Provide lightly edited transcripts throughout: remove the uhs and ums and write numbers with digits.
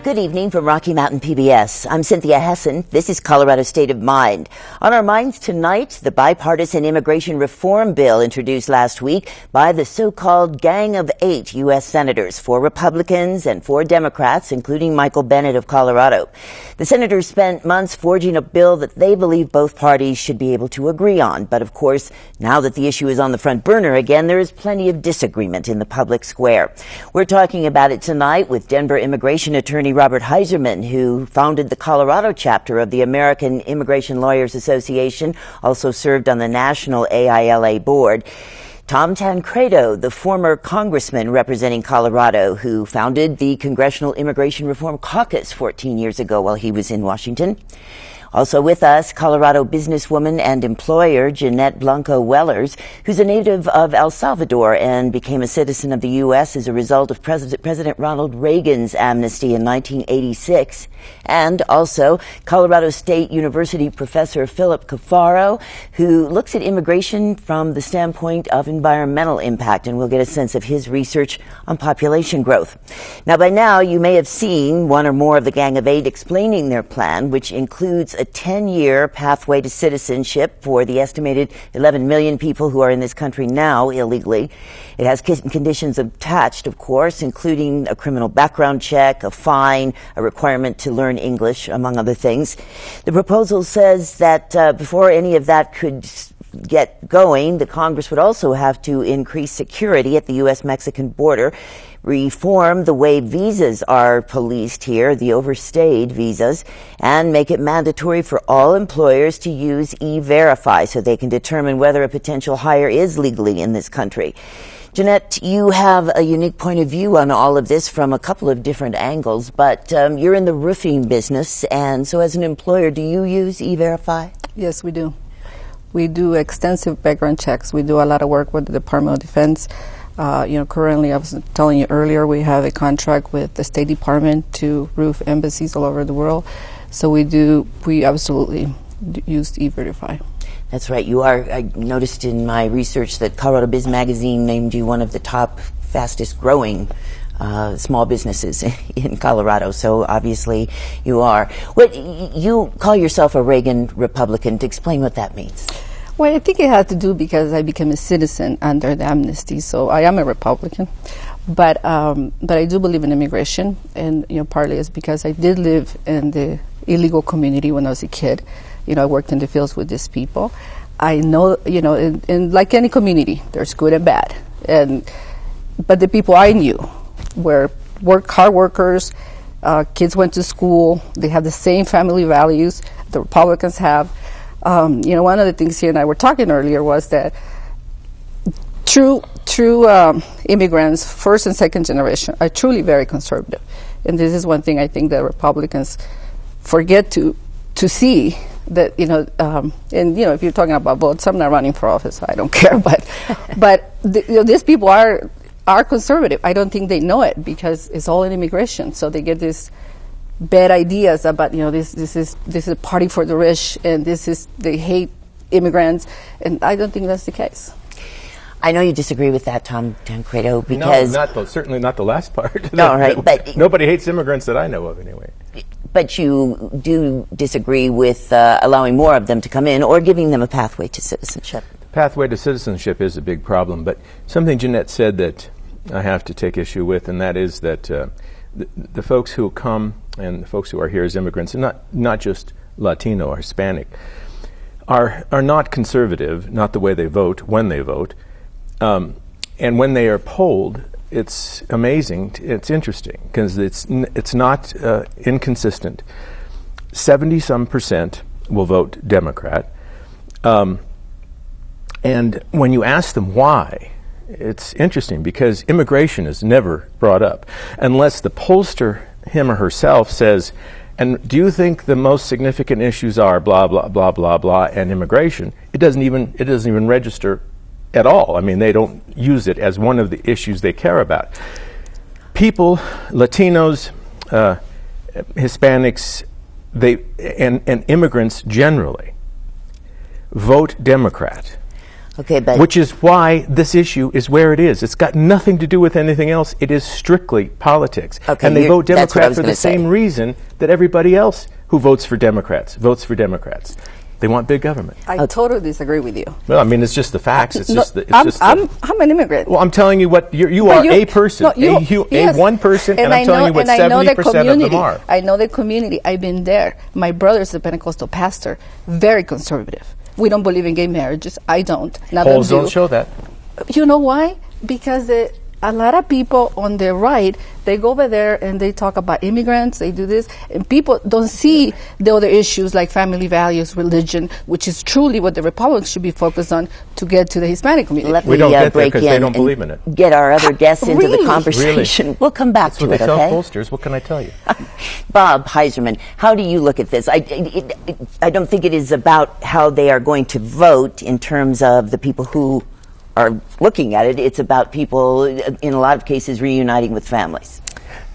Good evening from Rocky Mountain PBS. I'm Cynthia Hessin. This is Colorado State of Mind. On our minds tonight, the bipartisan immigration reform bill introduced last week by the so-called Gang of 8 U.S. senators, 4 Republicans and 4 Democrats, including Michael Bennet of Colorado. The senators spent months forging a bill that they believe both parties should be able to agree on. But of course, now that the issue is on the front burner again, there is plenty of disagreement in the public square. We're talking about it tonight with Denver immigration attorney Robert Heiserman, who founded the Colorado chapter of the American Immigration Lawyers Association, also served on the national AILA board. Tom Tancredo, the former congressman representing Colorado, who founded the Congressional Immigration Reform Caucus 14 years ago while he was in Washington. Also with us, Colorado businesswoman and employer Jeanette Blanco-Wellers, who's a native of El Salvador and became a citizen of the U.S. as a result of President Ronald Reagan's amnesty in 1986. And also Colorado State University professor Philip Cafaro, who looks at immigration from the standpoint of environmental impact, and we'll get a sense of his research on population growth. Now, by now, you may have seen one or more of the Gang of 8 explaining their plan, which includes a 10-year pathway to citizenship for the estimated 11 million people who are in this country now illegally. It has conditions attached, of course, including a criminal background check, a fine, a requirement to learn English, among other things. The proposal says that before any of that could get going, the Congress would also have to increase security at the U.S.-Mexican border, reform the way visas are policed here, the overstayed visas, and make it mandatory for all employers to use E-Verify so they can determine whether a potential hire is legally in this country. Jeanette, you have a unique point of view on all of this from a couple of different angles, but you're in the roofing business, and so as an employer, do you use E-Verify? Yes, we do. We do extensive background checks. We do a lot of work with the Department of Defense. Currently, I was telling you earlier, we have a contract with the State Department to roof embassies all over the world. So we absolutely use E-Verify. That's right. You are. I noticed in my research that Colorado Biz Magazine named you one of the top fastest growing small businesses in Colorado. So obviously you are. You call yourself a Reagan Republican. To explain what that means. Well, I think it had to do because I became a citizen under the amnesty. So I am a Republican, but I do believe in immigration, and partly it's because I did live in the illegal community when I was a kid. I worked in the fields with these people. I know, in like any community, there's good and bad. But the people I knew were hard workers, kids went to school, they have the same family values the Republicans have. One of the things he and I were talking earlier was that true immigrants, first and second generation, are truly very conservative. And this is one thing I think that Republicans forget to see. That if you're talking about votes, I'm not running for office, so I don't care. But these people are conservative. I don't think they know it because it's all in immigration. So they get these bad ideas about this is a party for the rich, and they hate immigrants, and I don't think that's the case. I know you disagree with that, Tom Tancredo, because certainly not the last part. No, right, but nobody hates immigrants that I know of, anyway. But you do disagree with allowing more of them to come in or giving them a pathway to citizenship. Pathway to citizenship is a big problem, but something Jeanette said that I have to take issue with, and that is that the folks who come and the folks who are here as immigrants, and not just Latino or Hispanic, are not conservative, not the way they vote, when they vote. And when they are polled, it's amazing. It's interesting because it's not inconsistent. 70-some% will vote Democrat. And when you ask them why, it's interesting because immigration is never brought up unless the pollster, him or herself, says, and do you think the most significant issues are blah, blah, blah, blah, blah, and immigration? It doesn't even register at all. I mean, they don't use it as one of the issues they care about. People, Latinos, Hispanics, and immigrants generally vote Democrat. Okay, but which is why this issue is where it is. It's got nothing to do with anything else. It is strictly politics. Okay, and they vote that's what I Democrat was for the gonna say. same reason that everybody else who votes for Democrats votes for Democrats. They want big government. I totally disagree with you. Well, I mean, it's just the facts. It's No, just the, it's I'm, just the, I'm an immigrant. well, I'm telling you what you But are a person, no, yes. a one person, and I'm telling you what 70% of them are. I know the community. I've been there. My brother's a Pentecostal pastor, very conservative. We don't believe in gay marriages. I don't. None Polls of them don't show that. You know why? Because a lot of people on the right, they go over there and they talk about immigrants, they do this, and people don't see the other issues like family values, religion, which is truly what the Republicans should be focused on to get to the Hispanic community. let We me don't get there break 'cause in they don't and believe in it. get our other guests into the Really? conversation. Really? We'll come back That's to what it, they tell okay? pollsters. What can I tell you? Bob Heiserman, how do you look at this? I don't think it is about how they are going to vote in terms of the people who are looking at it. It's about people, in a lot of cases, reuniting with families.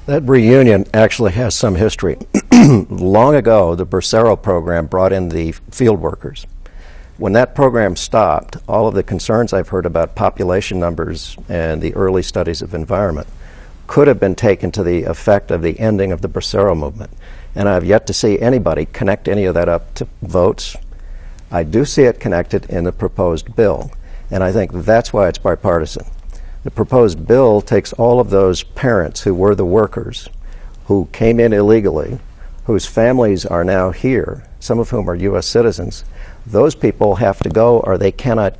That reunion actually has some history. Long ago, the Bracero program brought in the field workers. When that program stopped, all of the concerns I've heard about population numbers and the early studies of environment could have been taken to the effect of the ending of the Bracero movement. And I've yet to see anybody connect any of that up to votes. I do see it connected in the proposed bill, and I think that's why it's bipartisan. The proposed bill takes all of those parents who were the workers, who came in illegally, whose families are now here, some of whom are U.S. citizens. Those people have to go, or they cannot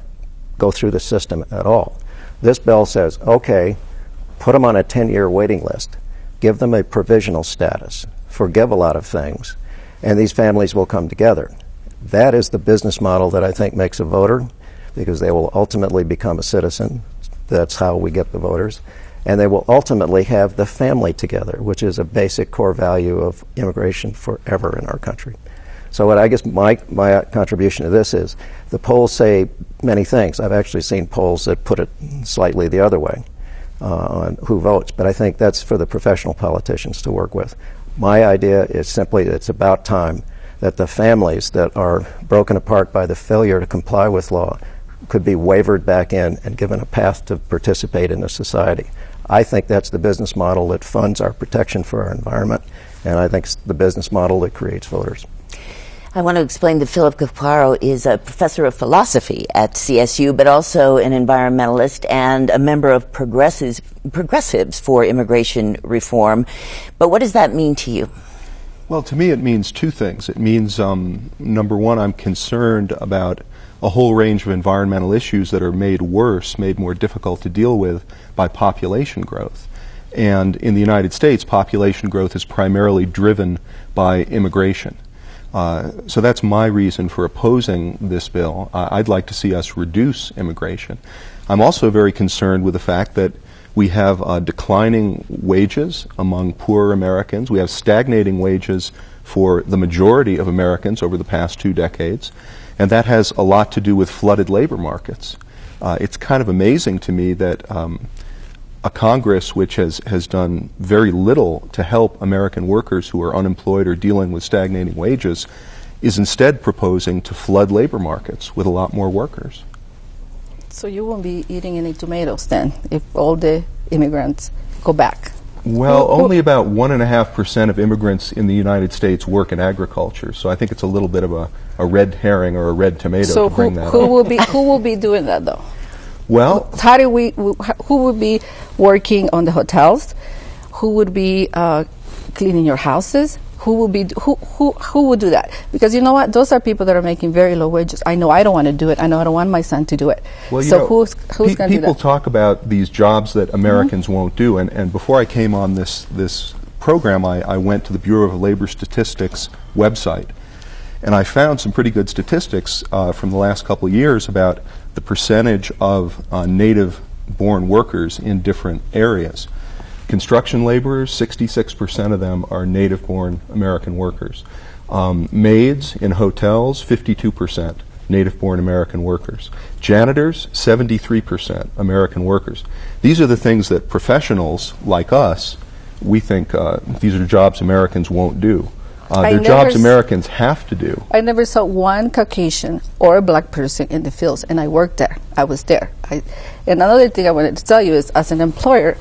go through the system at all. This bill says, okay, put them on a 10-year waiting list, give them a provisional status, forgive a lot of things, and these families will come together. That is the business model that I think makes a voter, because they will ultimately become a citizen. That's how we get the voters. And they will ultimately have the family together, which is a basic core value of immigration forever in our country. So what I guess my contribution to this is, the polls say many things. I've actually seen polls that put it slightly the other way on who votes, but I think that's for the professional politicians to work with. My idea is simply it's about time that the families that are broken apart by the failure to comply with law could be wavered back in and given a path to participate in a society. I think that's the business model that funds our protection for our environment, and I think it's the business model that creates voters. I want to explain that Philip Cafaro is a professor of philosophy at CSU, but also an environmentalist and a member of Progressives for Immigration Reform. But what does that mean to you? Well, to me it means two things. It means, number one, I'm concerned about a whole range of environmental issues that are made worse, made more difficult to deal with by population growth. And in the United States, population growth is primarily driven by immigration. So that's my reason for opposing this bill. I'd like to see us reduce immigration. I'm also very concerned with the fact that we have declining wages among poor Americans. We have stagnating wages for the majority of Americans over the past 2 decades. And that has a lot to do with flooded labor markets. It's kind of amazing to me that a Congress which has done very little to help American workers who are unemployed or dealing with stagnating wages is instead proposing to flood labor markets with a lot more workers. So you won't be eating any tomatoes then if all the immigrants go back? Well, only about 1.5% of immigrants in the United States work in agriculture, so I think it's a little bit of a red herring or a red tomato So to bring that who up. will be doing that though? Well, Who would be working on the hotels? Who would be cleaning your houses? Who would do that? Because you know what? Those are people that are making very low wages. I know I don't want to do it. I know I don't want my son to do it. Well, so who's going to do that? People talk about these jobs that Americans won't do, and before I came on this program, I went to the Bureau of Labor Statistics website, and I found some pretty good statistics from the last couple of years about the percentage of native-born workers in different areas. Construction laborers, 66% of them are native-born American workers. Maids in hotels, 52% native-born American workers. Janitors, 73% American workers. These are the things that professionals like us, we think these are jobs Americans won't do. They're jobs Americans have to do. I never saw one Caucasian or a black person in the fields, and I worked there. I was there. And another thing I wanted to tell you is, as an employer,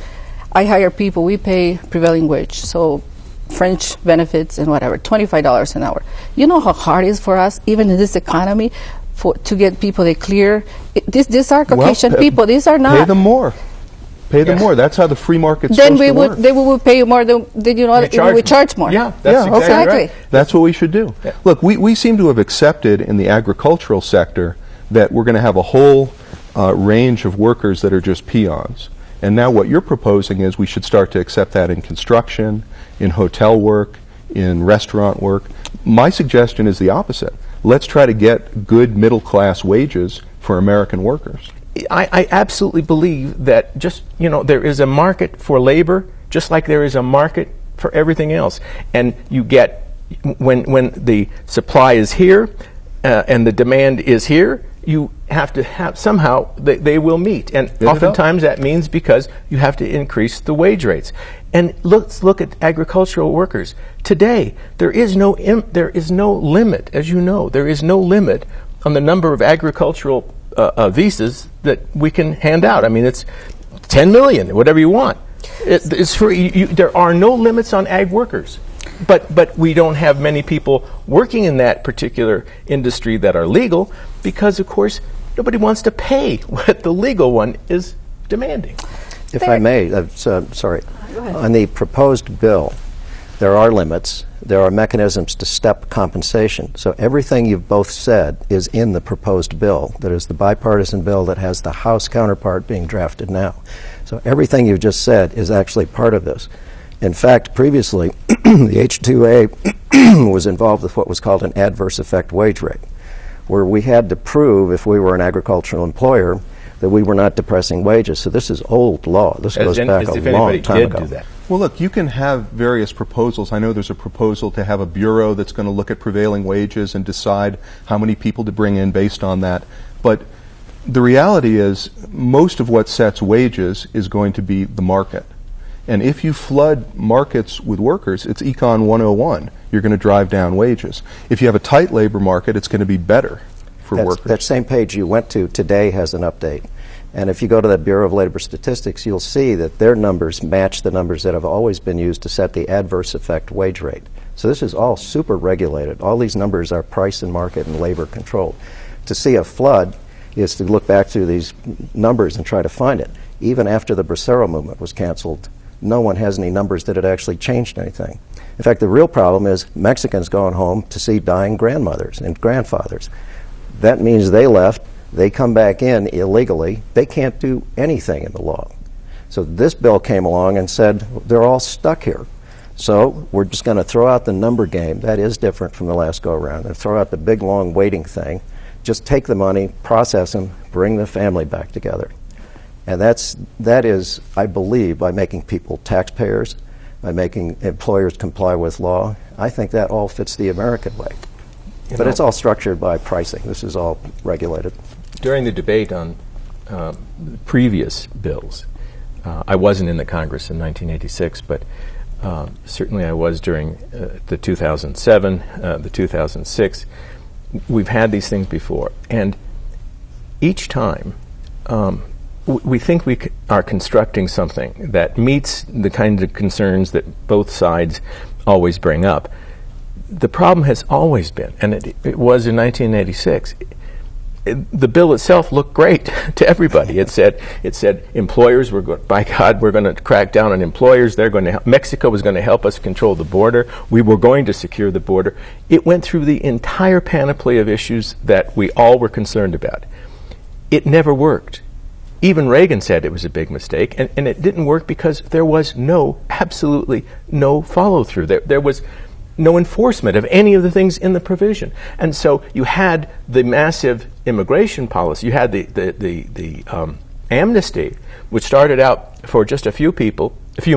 I hire people. We pay prevailing wage, so French benefits and whatever, $25 an hour. You know how hard it is for us, even in this economy, to get people that clear. These are Caucasian people. These are not. Pay them more. Pay them more. That's how the free market's then supposed to work. They would pay more than we charge more. Yeah, that's exactly right. That's what we should do. Yeah. Look, we seem to have accepted in the agricultural sector that we're going to have a whole range of workers that are just peons. And now what you're proposing is we should start to accept that in construction, in hotel work, in restaurant work. My suggestion is the opposite. Let's try to get good middle-class wages for American workers. I absolutely believe that there is a market for labor, just like there is a market for everything else. And you get, when the supply is here and the demand is here, you have to have, somehow, they will meet. And oftentimes that means because you have to increase the wage rates. And let's look at agricultural workers. Today, there is no limit, as you know, there is no limit on the number of agricultural visas that we can hand out. I mean, it's 10 million, whatever you want. It's free. There are no limits on ag workers. But we don't have many people working in that particular industry that are legal because, of course, nobody wants to pay what the legal one is demanding. If I may, sorry. On the proposed bill, there are limits. There are mechanisms to step compensation. So everything you've both said is in the proposed bill. That is the bipartisan bill that has the House counterpart being drafted now. So everything you just said is actually part of this. In fact, previously, the H-2A was involved with what was called an adverse effect wage rate, where we had to prove, if we were an agricultural employer, that we were not depressing wages. So this is old law. This goes back a long time ago. Do that. Well, look, you can have various proposals. I know there's a proposal to have a bureau that's going to look at prevailing wages and decide how many people to bring in based on that. But the reality is, most of what sets wages is going to be the market. And if you flood markets with workers, it's Econ 101. You're going to drive down wages. If you have a tight labor market, it's going to be better for workers. That same page you went to today has an update. And if you go to the Bureau of Labor Statistics, you'll see that their numbers match the numbers that have always been used to set the adverse effect wage rate. So this is all super regulated. All these numbers are price and market and labor controlled. To see a flood is to look back through these numbers and try to find it. Even after the Bracero movement was canceled, no one has any numbers that had actually changed anything. In fact, the real problem is Mexicans going home to see dying grandmothers and grandfathers. That means they left, they come back in illegally, they can't do anything in the law. So this bill came along and said, they're all stuck here. So we're just going to throw out the number game. That is different from the last go-around. And throw out the big, long waiting thing. Just take the money, process them, bring the family back together. And that is, I believe, by making people taxpayers, by making employers comply with law, I think that all fits the American way. But it's all structured by pricing. This is all regulated. During the debate on previous bills, I wasn't in the Congress in 1986, but certainly I was during the 2007, the 2006. We've had these things before. And each time, we think we are constructing something that meets the kinds of concerns that both sides always bring up. The problem has always been, and it was in 1986, the bill itself looked great to everybody. It said employers were going, by God, we're going to crack down on employers. They're going to Mexico was going to help us control the border. We were going to secure the border. It went through the entire panoply of issues that we all were concerned about. It never worked. Even Reagan said it was a big mistake, and it didn't work because there was absolutely no follow-through. There was no enforcement of any of the things in the provision. And so you had the massive immigration policy. You had the amnesty, which started out for just a few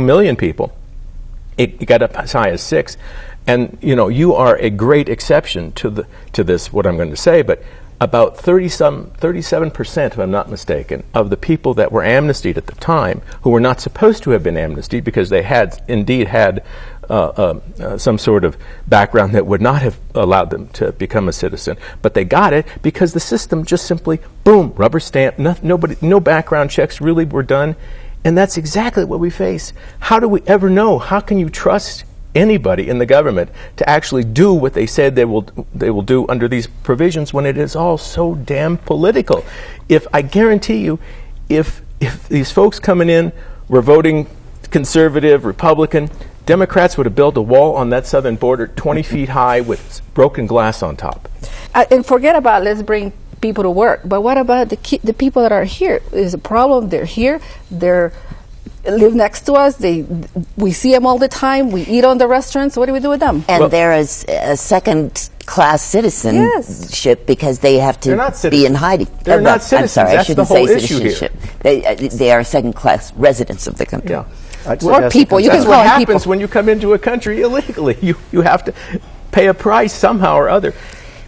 million people. It got up as high as 6. And, you are a great exception to this, what I'm going to say, but about 37%, if I'm not mistaken, of the people that were amnestied at the time, who were not supposed to have been amnestied because they had indeed had some sort of background that would not have allowed them to become a citizen. But they got it because the system just simply, boom, rubber stamp, no background checks really were done. And that's exactly what we face. How do we ever know? How can you trust anybody in the government to actually do what they said they will do under these provisions when it is all so damn political? If I guarantee you, if these folks coming in were voting conservative, Republican, Democrats would have built a wall on that southern border 20 feet high with broken glass on top. And forget about let's bring people to work, but what about the people that are here? Is a problem. They're here. They live next to us. We see them all the time. We eat on the restaurants. What do we do with them? And they're a second-class citizenship because they have to be in hiding. They're not citizens. I'm sorry, That's I shouldn't the whole say issue citizenship. here. They are second-class residents of the country. Yeah. Or people. You can That's call what them happens people. when you come into a country illegally. You have to pay a price somehow or other.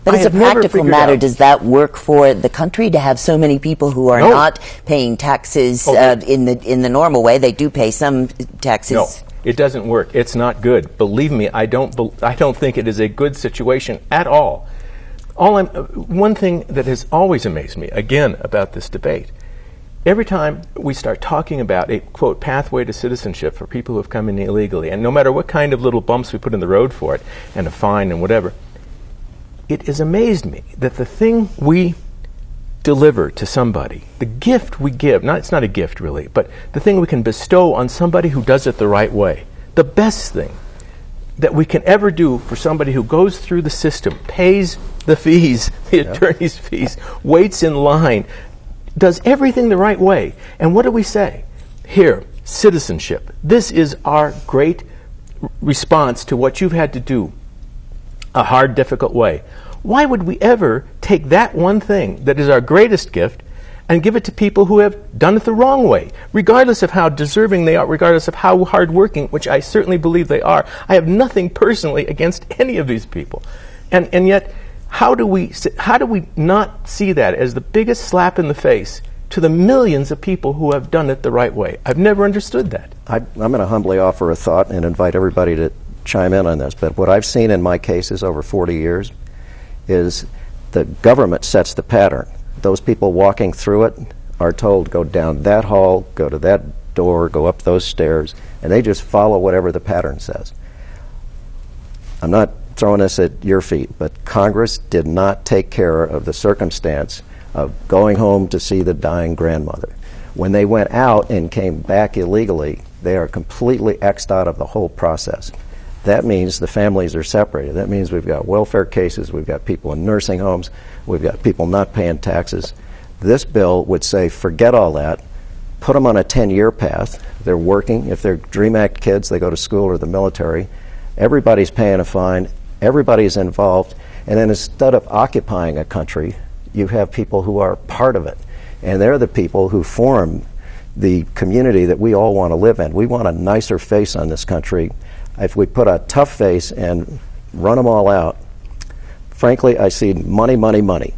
But as a practical matter, out. does that work for the country to have so many people who are not paying taxes in the normal way? They do pay some taxes. No, it doesn't work. It's not good. Believe me, I don't think it is a good situation at all. One thing that has always amazed me, again, about this debate, every time we start talking about a, quote, pathway to citizenship for people who have come in illegally, and no matter what kind of little bumps we put in the road for it, and a fine and whatever, it has amazed me that the thing we deliver to somebody, the gift we give, it's not a gift really, but the thing we can bestow on somebody who does it the right way, the best thing that we can ever do for somebody who goes through the system, pays the fees, the attorney's fees, waits in line, does everything the right way. And what do we say? Here, citizenship. This is our great response to what you've had to do a hard, difficult way. Why would we ever take that one thing that is our greatest gift and give it to people who have done it the wrong way, regardless of how deserving they are, regardless of how hardworking, which I certainly believe they are? I have nothing personally against any of these people. And yet, how do we not see that as the biggest slap in the face to the millions of people who have done it the right way? I've never understood that. I'm going to humbly offer a thought and invite everybody to chime in on this, but what I've seen in my cases over 40 years is the government sets the pattern. Those people walking through it are told, go down that hall, go to that door, go up those stairs, and they just follow whatever the pattern says. I'm not throwing this at your feet, but Congress did not take care of the circumstance of going home to see the dying grandmother. When they went out and came back illegally, they are completely X'd out of the whole process. That means the families are separated. That means we've got welfare cases, we've got people in nursing homes, we've got people not paying taxes. This bill would say, forget all that, put them on a 10-year path. They're working. If they're DREAM Act kids, they go to school or the military. Everybody's paying a fine. Everybody's involved. And then instead of occupying a country, you have people who are part of it. And they're the people who form the community that we all want to live in. We want a nicer face on this country. If we put a tough face and run them all out, frankly, I see money, money, money.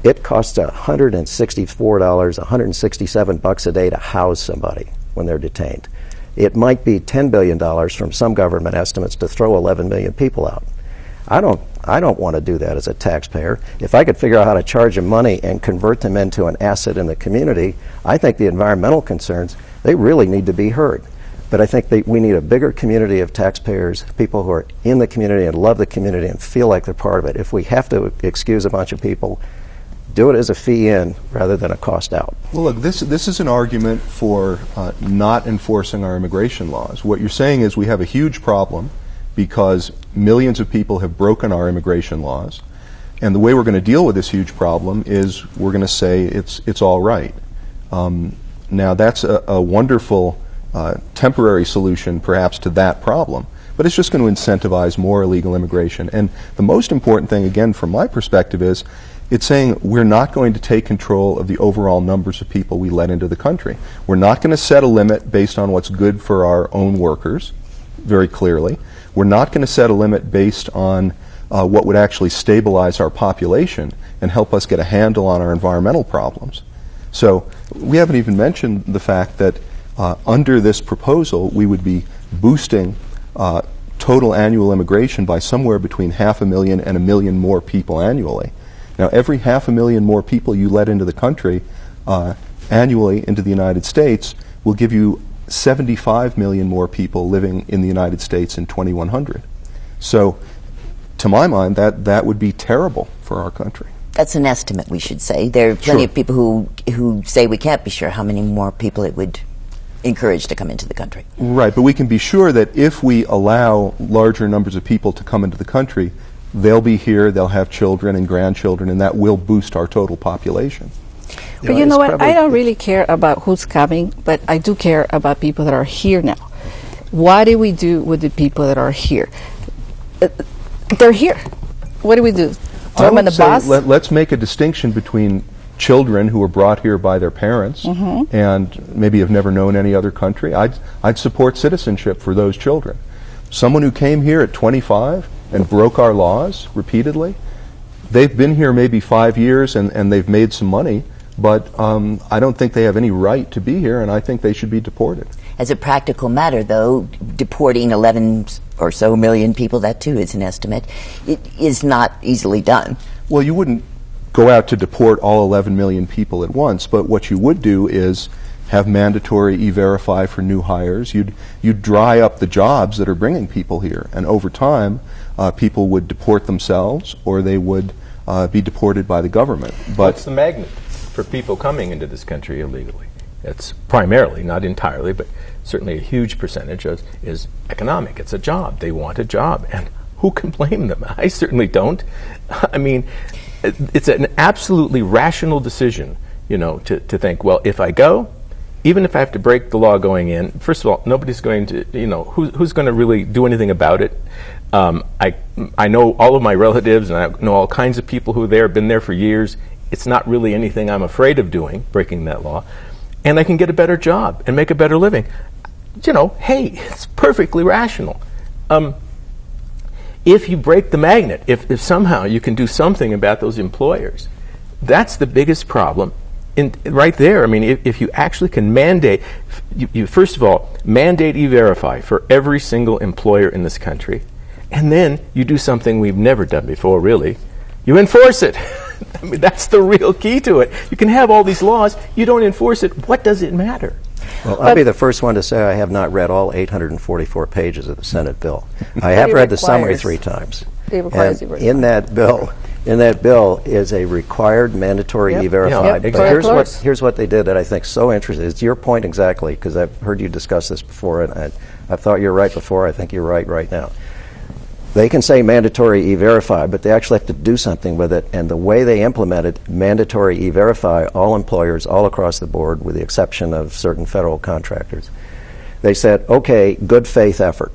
It costs $164, $167 a day to house somebody when they're detained. It might be $10 billion from some government estimates to throw 11 million people out. I don't want to do that as a taxpayer. If I could figure out how to charge them money and convert them into an asset in the community, I think the environmental concerns, they really need to be heard. But I think we need a bigger community of taxpayers, people who are in the community and love the community and feel like they're part of it. If we have to excuse a bunch of people, do it as a fee in rather than a cost out. Well, look, this is an argument for not enforcing our immigration laws. What you're saying is we have a huge problem because millions of people have broken our immigration laws, and the way we're going to deal with this huge problem is we're going to say it's all right. Now, that's a wonderful temporary solution, perhaps, to that problem, but it's just going to incentivize more illegal immigration. And the most important thing, again, from my perspective, is it's saying we're not going to take control of the overall numbers of people we let into the country. We're not going to set a limit based on what's good for our own workers, very clearly. We're not going to set a limit based on what would actually stabilize our population and help us get a handle on our environmental problems. So we haven't even mentioned the fact that under this proposal, we would be boosting total annual immigration by somewhere between 500,000 and 1 million more people annually. Now, every 500,000 more people you let into the country annually into the United States will give you 75 million more people living in the United States in 2100. So, to my mind, that would be terrible for our country. That's an estimate, we should say. There are plenty of people who say we can't be sure how many more people it would encourage to come into the country. Right, but we can be sure that if we allow larger numbers of people to come into the country, they'll be here, they'll have children and grandchildren, and that will boost our total population. But you know what? I don't really care about who's coming, but I do care about people that are here now. What do we do with the people that are here? They're here. What do we do? Throw them on the bus? Let's make a distinction between children who were brought here by their parents and maybe have never known any other country. I'd support citizenship for those children. Someone who came here at 25 and broke our laws repeatedly, they've been here maybe 5 years and they've made some money, but I don't think they have any right to be here, and I think they should be deported. As a practical matter, though, deporting 11 or so million people, that too is an estimate, it is not easily done. Well, you wouldn't go out to deport all 11 million people at once, but what you would do is have mandatory E-Verify for new hires. You'd dry up the jobs that are bringing people here, and over time, people would deport themselves or they would be deported by the government. But what's the magnet for people coming into this country illegally? It's primarily, not entirely, but certainly a huge percentage is economic. It's a job. They want a job. And who can blame them? I certainly don't. I mean, it's an absolutely rational decision, you know, to think, well, if I go, even if I have to break the law going in, first of all, nobody's going to, you know, who's going to really do anything about it? I know all of my relatives, and I know all kinds of people who are there, been there for years. It's not really anything I'm afraid of doing, breaking that law. And I can get a better job and make a better living. You know, hey, it's perfectly rational. If you break the magnet, if somehow you can do something about those employers, that's the biggest problem right there. I mean, if you actually can mandate, you first of all, mandate E-Verify for every single employer in this country, and then you do something we've never done before, really. You enforce it. I mean, that's the real key to it. You can have all these laws, you don't enforce it, what does it matter? Well, I'll be the first one to say I have not read all 844 pages of the Senate bill. I have read the summary 3 times. And in that bill is a required mandatory E-Verify. Exactly. But here's what they did that I think is so interesting. It's your point exactly, because I've heard you discuss this before, and I thought you were right before. I think you're right now. They can say mandatory E-Verify, but they actually have to do something with it. And the way they implemented mandatory E-Verify, all employers all across the board, with the exception of certain federal contractors, they said, okay, good faith effort.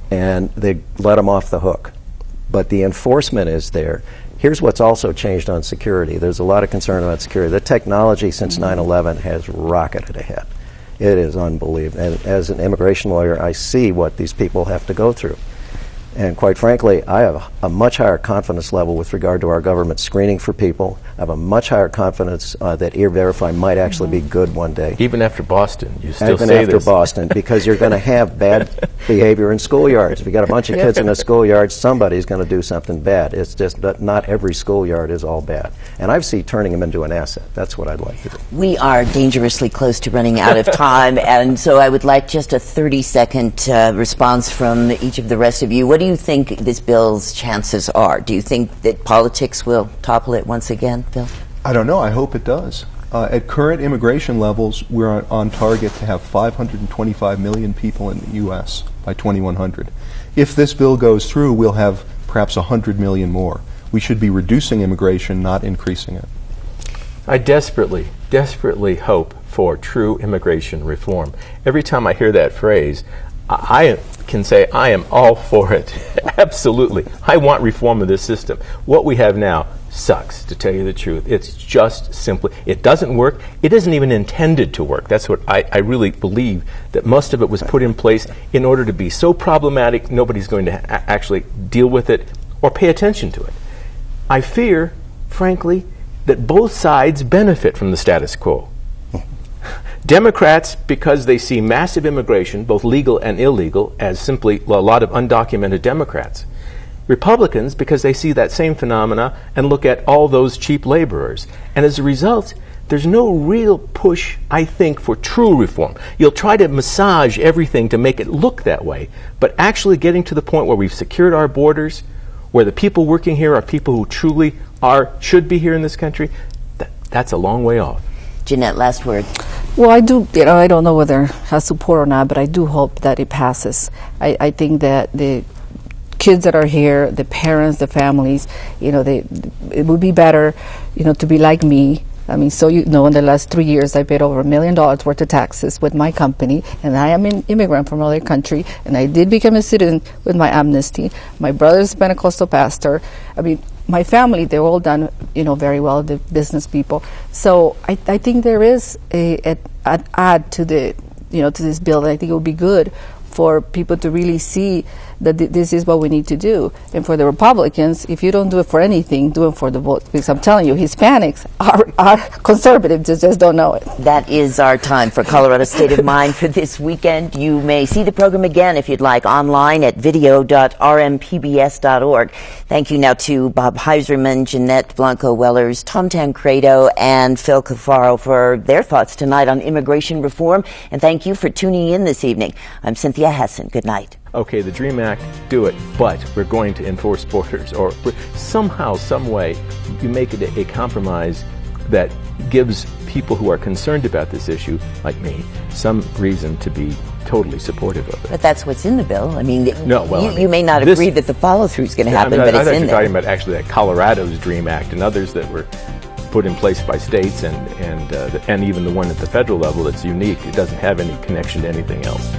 And they let them off the hook. But the enforcement is there. Here's what's also changed on security. There's a lot of concern about security. The technology since 9/11 has rocketed ahead. It is unbelievable. And as an immigration lawyer, I see what these people have to go through. And quite frankly, I have a much higher confidence level with regard to our government screening for people. I have a much higher confidence that E-Verify might actually be good one day. Even after Boston, you still Even say after this. Boston, because you're going to have bad behavior in schoolyards. If you got a bunch of kids in a schoolyard, somebody's going to do something bad. It's just that not every schoolyard is all bad. And I see turning them into an asset. That's what I'd like to do. We are dangerously close to running out of time, and so I would like just a 30-second response from each of the rest of you. What do you think this bill's chances are? Do you think that politics will topple it once again, Bill? I don't know. I hope it does. At current immigration levels, we're on target to have 525 million people in the U.S. by 2100. If this bill goes through, we'll have perhaps 100 million more. We should be reducing immigration, not increasing it. I desperately, desperately hope for true immigration reform. Every time I hear that phrase, I can say I am all for it. Absolutely. I want reform of this system. What we have now sucks, to tell you the truth. It's just simply, it doesn't work. It isn't even intended to work. That's what I really believe, that most of it was put in place in order to be so problematic nobody's going to actually deal with it or pay attention to it. I fear, frankly, that both sides benefit from the status quo. Democrats, because they see massive immigration, both legal and illegal, as simply a lot of undocumented Democrats. Republicans, because they see that same phenomena and look at all those cheap laborers. And as a result, there's no real push, I think, for true reform. You'll try to massage everything to make it look that way, but actually getting to the point where we've secured our borders, where the people working here are people who truly should be here in this country, that's a long way off. Jeanette, last word. Well, I do, I don't know whether it has support or not, but I do hope that it passes. I think that the kids that are here, the parents, the families, it would be better, to be like me. I mean, so in the last 3 years, I paid over $1 million worth of taxes with my company, and I am an immigrant from another country, and I did become a citizen with my amnesty. My brother's a Pentecostal pastor. I mean, my family, they're all done, very well, the business people. So I think there is an add to the, to this bill. I think it would be good for people to really see that this is what we need to do. And for the Republicans, if you don't do it for anything, do it for the vote. Because I'm telling you, Hispanics are conservative, just don't know it. That is our time for Colorado State of Mind for this weekend. You may see the program again if you'd like online at video.rmpbs.org. Thank you now to Bob Heiserman, Jeanette Blanco-Wellers, Tom Tancredo, and Phil Cafaro for their thoughts tonight on immigration reform. And thank you for tuning in this evening. I'm Cynthia Hessin. Good night. Okay, the DREAM Act, do it, but we're going to enforce borders, or somehow, some way, you make it a compromise that gives people who are concerned about this issue, like me, some reason to be totally supportive of it. But that's what's in the bill. I mean, no, you may not agree that the follow-through is going to happen, but it's in there. I thought you were talking about actually that Colorado's DREAM Act and others that were put in place by states and even the one at the federal level that's unique. It doesn't have any connection to anything else.